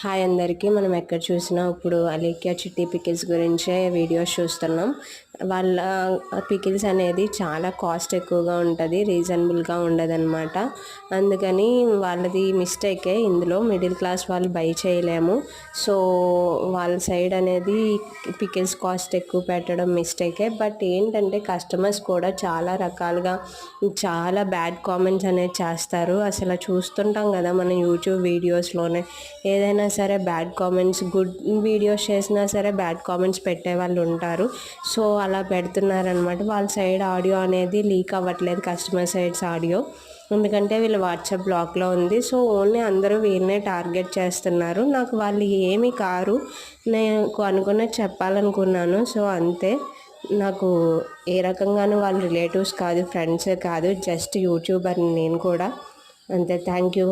Hi అందరికీ. మనం ఎక్కడ చూసినా ఇప్పుడు అలేఖ్య చిట్టి పికిల్స్ గురించే వీడియోస్ చూస్తున్నాం. వాళ్ళ పికిల్స్ అనేది చాలా కాస్ట్ ఎక్కువగా ఉంటుంది, రీజనబుల్గా ఉండదన్నమాట. అందుకని వాళ్ళది మిస్టేకే. ఇందులో మిడిల్ క్లాస్ వాళ్ళు బై చేయలేము. సో వాళ్ళ సైడ్ అనేది పికిల్స్ కాస్ట్ ఎక్కువ పెట్టడం మిస్టేకే. బట్ ఏంటంటే కస్టమర్స్ కూడా చాలా రకాలుగా చాలా బ్యాడ్ కామెంట్స్ అనేది చేస్తారు. అసలు చూస్తుంటాం కదా మన యూట్యూబ్ వీడియోస్లోనే. ఏదైనా సరే బ్యాడ్ కామెంట్స్, గుడ్ వీడియోస్ చేసినా సరే బ్యాడ్ కామెంట్స్ పెట్టే వాళ్ళు ఉంటారు. సో అలా పెడుతున్నారనమాట. వాళ్ళ సైడ్ ఆడియో అనేది లీక్ అవ్వట్లేదు, కస్టమర్ సైడ్స్ ఆడియో. ఎందుకంటే వీళ్ళు వాట్సాప్ బ్లాక్లో ఉంది. సో ఓన్లీ అందరూ వీళ్ళనే టార్గెట్ చేస్తున్నారు. నాకు వాళ్ళు ఏమీ కారు, నేను అనుకున్నది చెప్పాలనుకున్నాను. సో అంతే. నాకు ఏ రకంగానూ వాళ్ళు రిలేటివ్స్ కాదు, ఫ్రెండ్సే కాదు, జస్ట్ యూట్యూబర్ నేను కూడా. అంతే. Thank you.